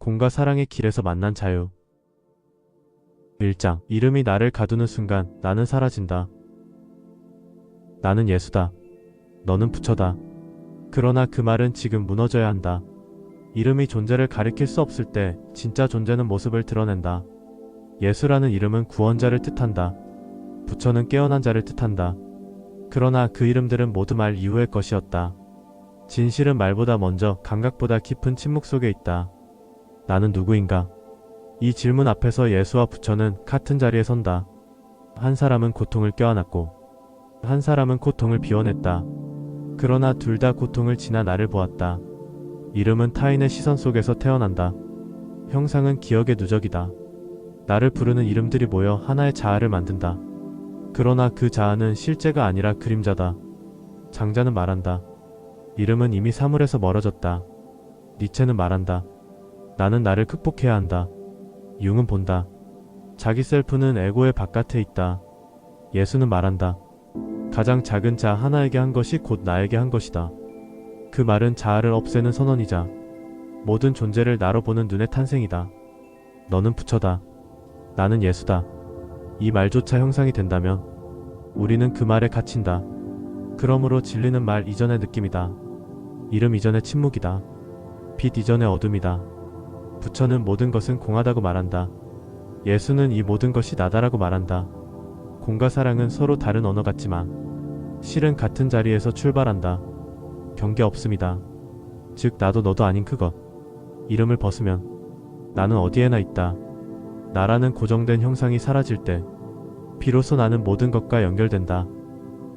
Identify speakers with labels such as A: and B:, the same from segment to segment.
A: 공과 사랑의 길에서 만난 자유. 1장. 이름이 나를 가두는 순간 나는 사라진다. 나는 예수다. 너는 부처다. 그러나 그 말은 지금 무너져야 한다. 이름이 존재를 가리킬 수 없을 때 진짜 존재는 모습을 드러낸다. 예수라는 이름은 구원자를 뜻한다. 부처는 깨어난 자를 뜻한다. 그러나 그 이름들은 모두 말 이후의 것이었다. 진실은 말보다 먼저 감각보다 깊은 침묵 속에 있다. 나는 누구인가? 이 질문 앞에서 예수와 부처는 같은 자리에 선다. 한 사람은 고통을 껴안았고 한 사람은 고통을 비워냈다. 그러나 둘 다 고통을 지나 나를 보았다. 이름은 타인의 시선 속에서 태어난다. 형상은 기억의 누적이다. 나를 부르는 이름들이 모여 하나의 자아를 만든다. 그러나 그 자아는 실제가 아니라 그림자다. 장자는 말한다. 이름은 이미 사물에서 멀어졌다. 니체는 말한다. 나는 나를 극복해야 한다. 융은 본다. 자기 셀프는 에고의 바깥에 있다. 예수는 말한다. 가장 작은 자 하나에게 한 것이 곧 나에게 한 것이다. 그 말은 자아를 없애는 선언이자 모든 존재를 나로 보는 눈의 탄생이다. 너는 부처다. 나는 예수다. 이 말조차 형상이 된다면 우리는 그 말에 갇힌다. 그러므로 진리는 말 이전의 느낌이다. 이름 이전의 침묵이다. 빛 이전의 어둠이다. 부처는 모든 것은 공하다고 말한다. 예수는 이 모든 것이 나다라고 말한다. 공과 사랑은 서로 다른 언어 같지만 실은 같은 자리에서 출발한다. 경계 없음이다. 즉 나도 너도 아닌 그것. 이름을 벗으면 나는 어디에나 있다. 나라는 고정된 형상이 사라질 때 비로소 나는 모든 것과 연결된다.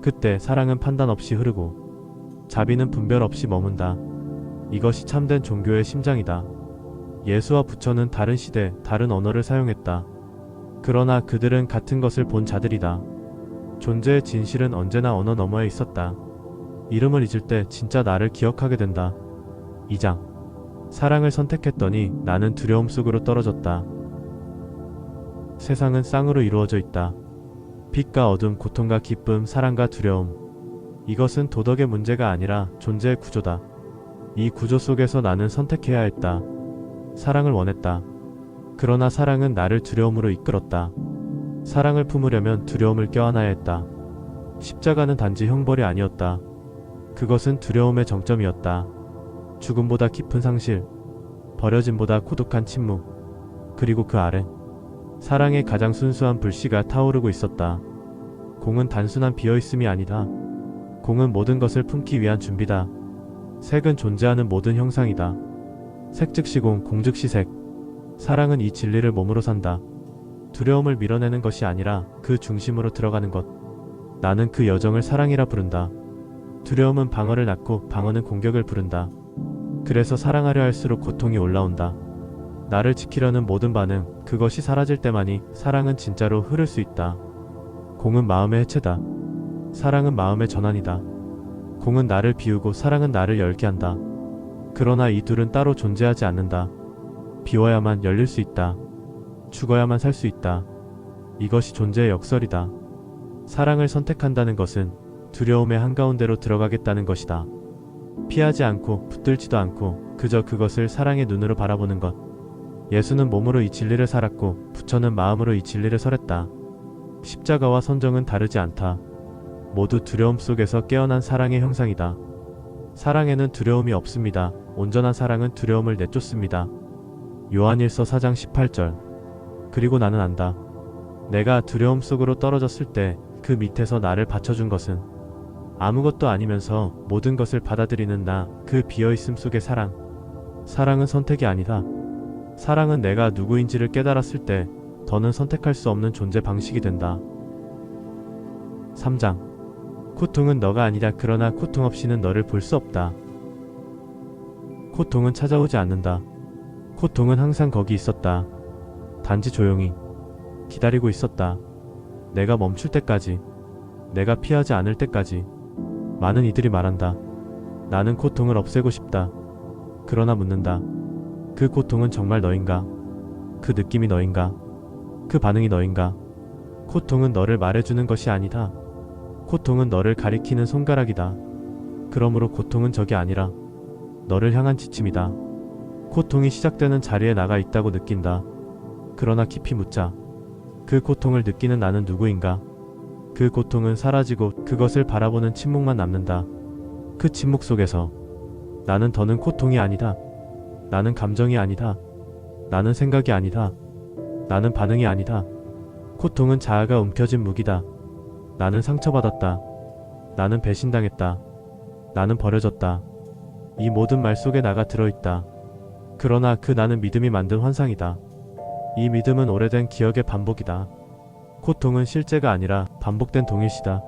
A: 그때 사랑은 판단 없이 흐르고 자비는 분별 없이 머문다. 이것이 참된 종교의 심장이다. 예수와 부처는 다른 시대, 다른 언어를 사용했다. 그러나 그들은 같은 것을 본 자들이다. 존재의 진실은 언제나 언어 너머에 있었다. 이름을 잊을 때 진짜 나를 기억하게 된다. 2장. 사랑을 선택했더니 나는 두려움 속으로 떨어졌다. 세상은 쌍으로 이루어져 있다. 빛과 어둠, 고통과 기쁨, 사랑과 두려움. 이것은 도덕의 문제가 아니라 존재의 구조다. 이 구조 속에서 나는 선택해야 했다. 사랑을 원했다. 그러나 사랑은 나를 두려움으로 이끌었다. 사랑을 품으려면 두려움을 껴안아야 했다. 십자가는 단지 형벌이 아니었다. 그것은 두려움의 정점이었다. 죽음보다 깊은 상실, 버려짐보다 고독한 침묵, 그리고 그 아래 사랑의 가장 순수한 불씨가 타오르고 있었다. 공은 단순한 비어있음이 아니다. 공은 모든 것을 품기 위한 준비다. 색은 존재하는 모든 형상이다. 색 즉시 공, 공 즉시 색. 사랑은 이 진리를 몸으로 산다. 두려움을 밀어내는 것이 아니라 그 중심으로 들어가는 것. 나는 그 여정을 사랑이라 부른다. 두려움은 방어를 낳고 방어는 공격을 부른다. 그래서 사랑하려 할수록 고통이 올라온다. 나를 지키려는 모든 반응, 그것이 사라질 때만이 사랑은 진짜로 흐를 수 있다. 공은 마음의 해체다. 사랑은 마음의 전환이다. 공은 나를 비우고 사랑은 나를 열게 한다. 그러나 이 둘은 따로 존재하지 않는다. 비워야만 열릴 수 있다. 죽어야만 살 수 있다. 이것이 존재의 역설이다. 사랑을 선택한다는 것은 두려움의 한가운데로 들어가겠다는 것이다. 피하지 않고 붙들지도 않고 그저 그것을 사랑의 눈으로 바라보는 것. 예수는 몸으로 이 진리를 살았고 부처는 마음으로 이 진리를 설했다. 십자가와 선정은 다르지 않다. 모두 두려움 속에서 깨어난 사랑의 형상이다. 사랑에는 두려움이 없습니다. 온전한 사랑은 두려움을 내쫓습니다. 요한일서 4장 18절. 그리고 나는 안다. 내가 두려움 속으로 떨어졌을 때 그 밑에서 나를 받쳐준 것은 아무것도 아니면서 모든 것을 받아들이는 나, 그 비어있음 속의 사랑. 사랑은 선택이 아니다. 사랑은 내가 누구인지를 깨달았을 때 더는 선택할 수 없는 존재 방식이 된다. 3장. 고통은 너가 아니라 그러나 고통 없이는 너를 볼 수 없다. 고통은 찾아오지 않는다. 고통은 항상 거기 있었다. 단지 조용히 기다리고 있었다. 내가 멈출 때까지, 내가 피하지 않을 때까지. 많은 이들이 말한다. 나는 고통을 없애고 싶다. 그러나 묻는다. 그 고통은 정말 너인가? 그 느낌이 너인가? 그 반응이 너인가? 고통은 너를 말해주는 것이 아니다. 고통은 너를 가리키는 손가락이다. 그러므로 고통은 적이 아니라 너를 향한 지침이다. 고통이 시작되는 자리에 나가 있다고 느낀다. 그러나 깊이 묻자. 그 고통을 느끼는 나는 누구인가? 그 고통은 사라지고 그것을 바라보는 침묵만 남는다. 그 침묵 속에서 나는 더는 고통이 아니다. 나는 감정이 아니다. 나는 생각이 아니다. 나는 반응이 아니다. 고통은 자아가 움켜쥔 무기다. 나는 상처받았다. 나는 배신당했다. 나는 버려졌다. 이 모든 말 속에 나가 들어있다. 그러나 그 나는 믿음이 만든 환상이다. 이 믿음은 오래된 기억의 반복이다. 고통은 실제가 아니라 반복된 동일시다.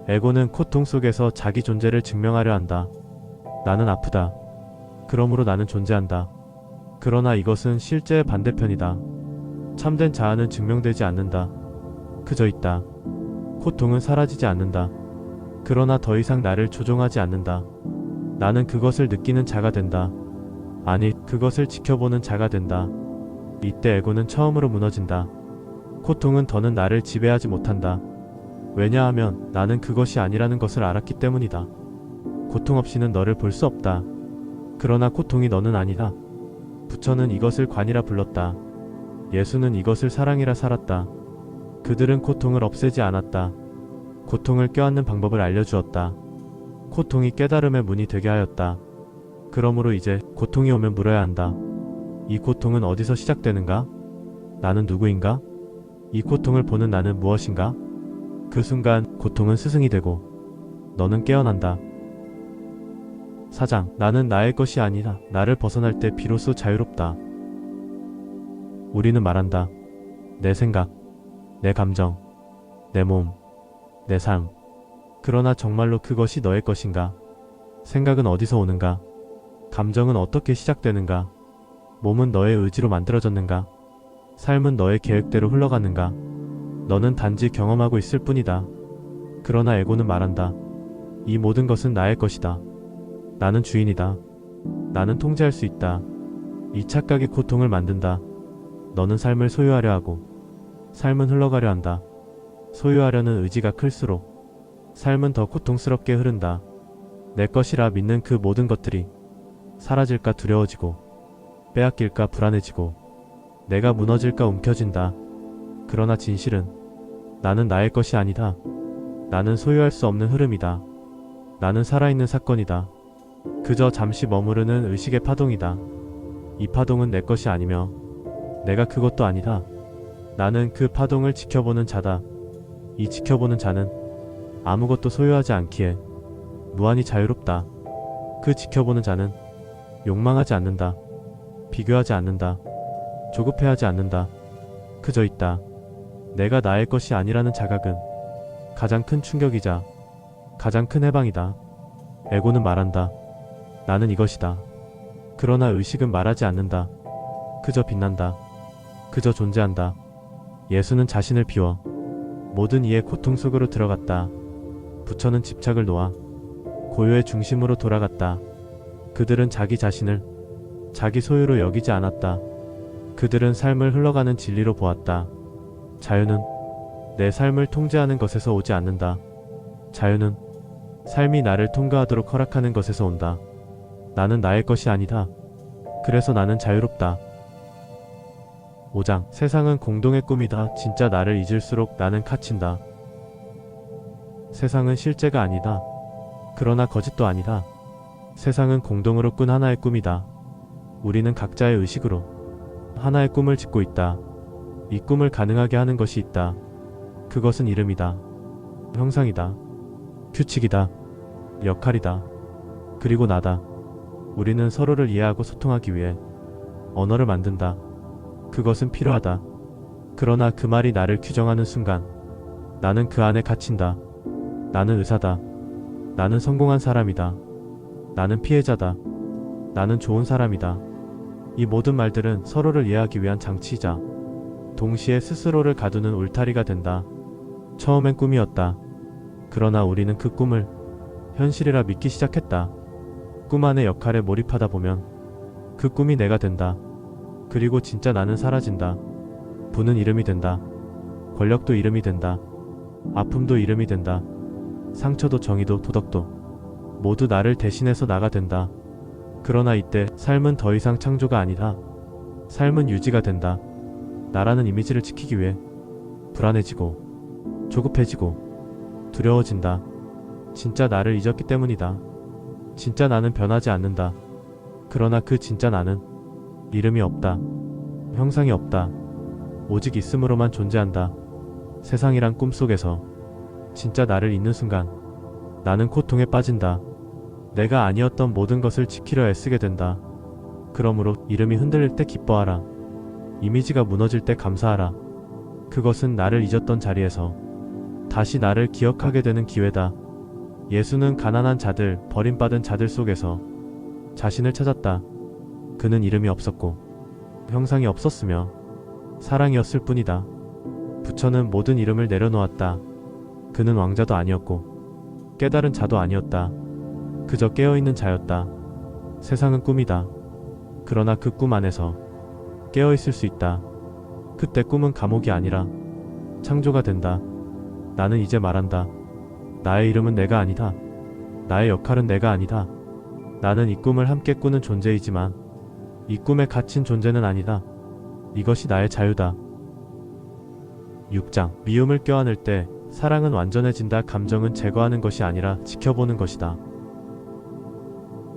A: 에고는 고통 속에서 자기 존재를 증명하려 한다. 나는 아프다. 그러므로 나는 존재한다. 그러나 이것은 실제의 반대편이다. 참된 자아는 증명되지 않는다. 그저 있다. 고통은 사라지지 않는다. 그러나 더 이상 나를 조종하지 않는다. 나는 그것을 느끼는 자가 된다. 아니, 그것을 지켜보는 자가 된다. 이때 에고는 처음으로 무너진다. 고통은 더는 나를 지배하지 못한다. 왜냐하면 나는 그것이 아니라는 것을 알았기 때문이다. 고통 없이는 너를 볼 수 없다. 그러나 고통이 너는 아니다. 부처는 이것을 관이라 불렀다. 예수는 이것을 사랑이라 살았다. 그들은 고통을 없애지 않았다. 고통을 껴안는 방법을 알려주었다. 고통이 깨달음의 문이 되게 하였다. 그러므로 이제 고통이 오면 물어야 한다. 이 고통은 어디서 시작되는가? 나는 누구인가? 이 고통을 보는 나는 무엇인가? 그 순간 고통은 스승이 되고 너는 깨어난다. 사장, 나는 나의 것이 아니다. 나를 벗어날 때 비로소 자유롭다. 우리는 말한다. 내 생각, 내 감정, 내 몸, 내 삶. 그러나 정말로 그것이 너의 것인가? 생각은 어디서 오는가? 감정은 어떻게 시작되는가? 몸은 너의 의지로 만들어졌는가? 삶은 너의 계획대로 흘러가는가? 너는 단지 경험하고 있을 뿐이다. 그러나 에고는 말한다. 이 모든 것은 나의 것이다. 나는 주인이다. 나는 통제할 수 있다. 이 착각이 고통을 만든다. 너는 삶을 소유하려 하고 삶은 흘러가려 한다. 소유하려는 의지가 클수록 삶은 더 고통스럽게 흐른다. 내 것이라 믿는 그 모든 것들이 사라질까 두려워지고 빼앗길까 불안해지고 내가 무너질까 움켜쥔다. 그러나 진실은 나는 나의 것이 아니다. 나는 소유할 수 없는 흐름이다. 나는 살아있는 사건이다. 그저 잠시 머무르는 의식의 파동이다. 이 파동은 내 것이 아니며 내가 그것도 아니다. 나는 그 파동을 지켜보는 자다. 이 지켜보는 자는 아무것도 소유하지 않기에 무한히 자유롭다. 그 지켜보는 자는 욕망하지 않는다. 비교하지 않는다. 조급해하지 않는다. 그저 있다. 내가 나의 것이 아니라는 자각은 가장 큰 충격이자 가장 큰 해방이다. 에고는 말한다. 나는 이것이다. 그러나 의식은 말하지 않는다. 그저 빛난다. 그저 존재한다. 예수는 자신을 비워 모든 이의 고통 속으로 들어갔다. 부처는 집착을 놓아 고요의 중심으로 돌아갔다. 그들은 자기 자신을 자기 소유로 여기지 않았다. 그들은 삶을 흘러가는 진리로 보았다. 자유는 내 삶을 통제하는 것에서 오지 않는다. 자유는 삶이 나를 통과하도록 허락하는 것에서 온다. 나는 나의 것이 아니다. 그래서 나는 자유롭다. 5장. 세상은 공동의 꿈이다. 진짜 나를 잊을수록 나는 갇힌다. 세상은 실제가 아니다. 그러나 거짓도 아니다. 세상은 공동으로 꾼 하나의 꿈이다. 우리는 각자의 의식으로 하나의 꿈을 짓고 있다. 이 꿈을 가능하게 하는 것이 있다. 그것은 이름이다. 형상이다. 규칙이다. 역할이다. 그리고 나다. 우리는 서로를 이해하고 소통하기 위해 언어를 만든다. 그것은 필요하다. 그러나 그 말이 나를 규정하는 순간 나는 그 안에 갇힌다. 나는 의사다. 나는 성공한 사람이다. 나는 피해자다. 나는 좋은 사람이다. 이 모든 말들은 서로를 이해하기 위한 장치이자 동시에 스스로를 가두는 울타리가 된다. 처음엔 꿈이었다. 그러나 우리는 그 꿈을 현실이라 믿기 시작했다. 꿈 안의 역할에 몰입하다 보면 그 꿈이 내가 된다. 그리고 진짜 나는 사라진다. 부는 이름이 된다. 권력도 이름이 된다. 아픔도 이름이 된다. 상처도 정의도 도덕도 모두 나를 대신해서 나가 된다. 그러나 이때 삶은 더 이상 창조가 아니다. 삶은 유지가 된다. 나라는 이미지를 지키기 위해 불안해지고 조급해지고 두려워진다. 진짜 나를 잊었기 때문이다. 진짜 나는 변하지 않는다. 그러나 그 진짜 나는 이름이 없다. 형상이 없다. 오직 있음으로만 존재한다. 세상이란 꿈속에서 진짜 나를 잊는 순간 나는 고통에 빠진다. 내가 아니었던 모든 것을 지키려 애쓰게 된다. 그러므로 이름이 흔들릴 때 기뻐하라. 이미지가 무너질 때 감사하라. 그것은 나를 잊었던 자리에서 다시 나를 기억하게 되는 기회다. 예수는 가난한 자들, 버림받은 자들 속에서 자신을 찾았다. 그는 이름이 없었고 형상이 없었으며 사랑이었을 뿐이다. 부처는 모든 이름을 내려놓았다. 그는 왕자도 아니었고 깨달은 자도 아니었다. 그저 깨어있는 자였다. 세상은 꿈이다. 그러나 그 꿈 안에서 깨어있을 수 있다. 그때 꿈은 감옥이 아니라 창조가 된다. 나는 이제 말한다. 나의 이름은 내가 아니다. 나의 역할은 내가 아니다. 나는 이 꿈을 함께 꾸는 존재이지만 이 꿈에 갇힌 존재는 아니다. 이것이 나의 자유다. 6장. 미움을 껴안을 때 사랑은 완전해진다. 감정은 제거하는 것이 아니라 지켜보는 것이다.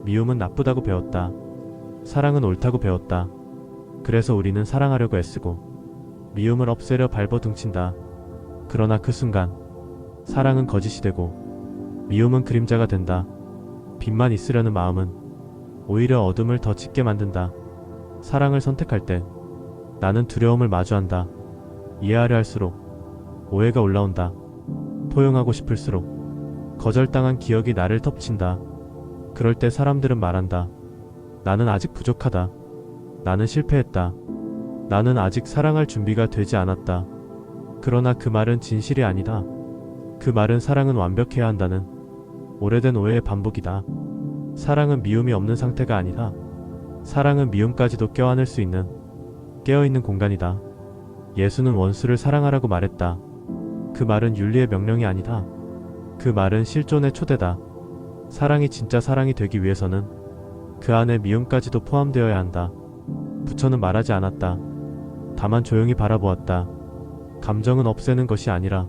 A: 미움은 나쁘다고 배웠다. 사랑은 옳다고 배웠다. 그래서 우리는 사랑하려고 애쓰고 미움을 없애려 발버둥친다. 그러나 그 순간 사랑은 거짓이 되고 미움은 그림자가 된다. 빛만 있으려는 마음은 오히려 어둠을 더 짙게 만든다. 사랑을 선택할 때 나는 두려움을 마주한다. 이해하려 할수록 오해가 올라온다. 포용하고 싶을수록 거절당한 기억이 나를 덮친다. 그럴 때 사람들은 말한다. 나는 아직 부족하다. 나는 실패했다. 나는 아직 사랑할 준비가 되지 않았다. 그러나 그 말은 진실이 아니다. 그 말은 사랑은 완벽해야 한다는 오래된 오해의 반복이다. 사랑은 미움이 없는 상태가 아니다. 사랑은 미움까지도 껴안을 수 있는 깨어있는 공간이다. 예수는 원수를 사랑하라고 말했다. 그 말은 윤리의 명령이 아니다. 그 말은 실존의 초대다. 사랑이 진짜 사랑이 되기 위해서는 그 안에 미움까지도 포함되어야 한다. 부처는 말하지 않았다. 다만 조용히 바라보았다. 감정은 없애는 것이 아니라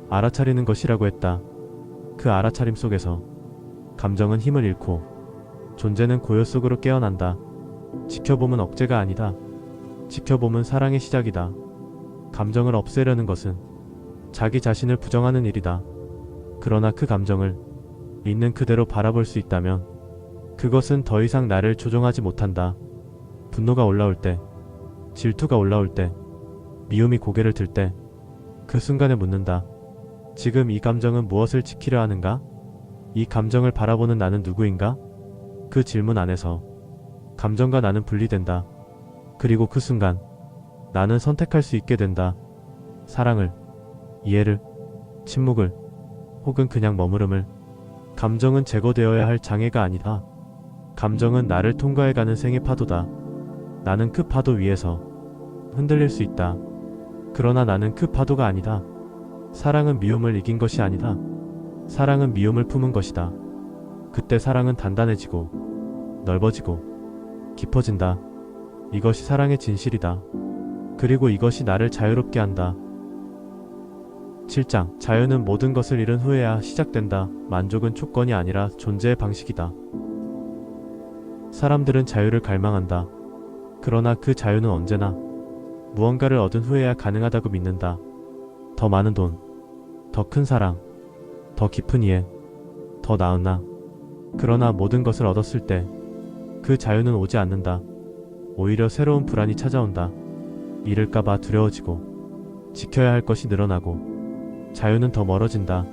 A: 알아차리는 것이라고 했다. 그 알아차림 속에서 감정은 힘을 잃고 존재는 고요 속으로 깨어난다. 지켜봄은 억제가 아니다. 지켜봄은 사랑의 시작이다. 감정을 없애려는 것은 자기 자신을 부정하는 일이다. 그러나 그 감정을 있는 그대로 바라볼 수 있다면 그것은 더 이상 나를 조종하지 못한다. 분노가 올라올 때, 질투가 올라올 때, 미움이 고개를 들 때 그 순간에 묻는다. 지금 이 감정은 무엇을 지키려 하는가? 이 감정을 바라보는 나는 누구인가? 그 질문 안에서 감정과 나는 분리된다. 그리고 그 순간 나는 선택할 수 있게 된다. 사랑을, 이해를, 침묵을, 혹은 그냥 머무름을. 감정은 제거되어야 할 장애가 아니다. 감정은 나를 통과해가는 생의 파도다. 나는 그 파도 위에서 흔들릴 수 있다. 그러나 나는 그 파도가 아니다. 사랑은 미움을 이긴 것이 아니다. 사랑은 미움을 품은 것이다. 그때 사랑은 단단해지고 넓어지고 깊어진다. 이것이 사랑의 진실이다. 그리고 이것이 나를 자유롭게 한다. 7장. 자유는 모든 것을 잃은 후에야 시작된다. 만족은 조건이 아니라 존재의 방식이다. 사람들은 자유를 갈망한다. 그러나 그 자유는 언제나 무언가를 얻은 후에야 가능하다고 믿는다. 더 많은 돈, 더 큰 사랑, 더 깊은 이해, 더 나은 나. 그러나 모든 것을 얻었을 때 그 자유는 오지 않는다. 오히려 새로운 불안이 찾아온다. 잃을까봐 두려워지고 지켜야 할 것이 늘어나고 자유는 더 멀어진다.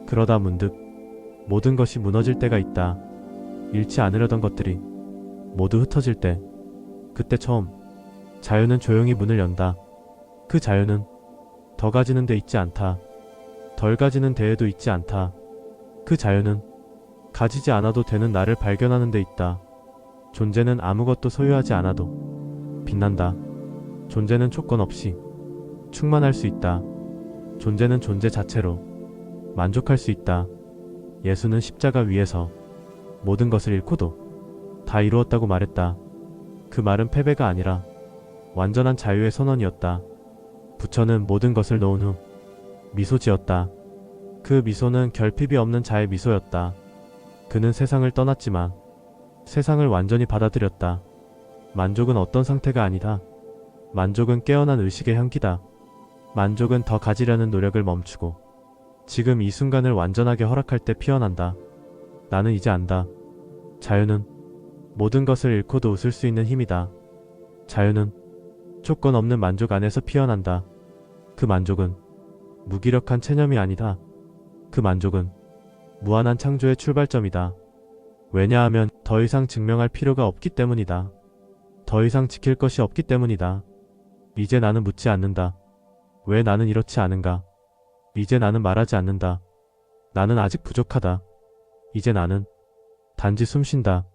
A: 그러다 문득 모든 것이 무너질 때가 있다. 잃지 않으려던 것들이 모두 흩어질 때, 그때 처음 자유는 조용히 문을 연다. 그 자유는 더 가지는 데 있지 않다. 덜 가지는 데에도 있지 않다. 그 자유는 가지지 않아도 되는 나를 발견하는 데 있다. 존재는 아무것도 소유하지 않아도 빛난다. 존재는 조건 없이 충만할 수 있다. 존재는 존재 자체로 만족할 수 있다. 예수는 십자가 위에서 모든 것을 잃고도 다 이루었다고 말했다. 그 말은 패배가 아니라 완전한 자유의 선언이었다. 부처는 모든 것을 놓은 후 미소 지었다. 그 미소는 결핍이 없는 자의 미소였다. 그는 세상을 떠났지만 세상을 완전히 받아들였다. 만족은 어떤 상태가 아니다. 만족은 깨어난 의식의 향기다. 만족은 더 가지려는 노력을 멈추고 지금 이 순간을 완전하게 허락할 때 피어난다. 나는 이제 안다. 자유는 모든 것을 잃고도 웃을 수 있는 힘이다. 자유는 조건 없는 만족 안에서 피어난다. 그 만족은 무기력한 체념이 아니다. 그 만족은 무한한 창조의 출발점이다. 왜냐하면 더 이상 증명할 필요가 없기 때문이다. 더 이상 지킬 것이 없기 때문이다. 이제 나는 묻지 않는다. 왜 나는 이렇지 않은가? 이제 나는 말하지 않는다. 나는 아직 부족하다. 이제 나는 단지 숨쉰다.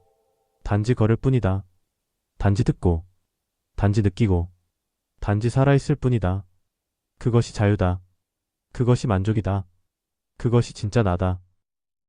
A: 단지 걸을 뿐이다. 단지 듣고, 단지 느끼고, 단지 살아있을 뿐이다. 그것이 자유다. 그것이 만족이다. 그것이 진짜 나다.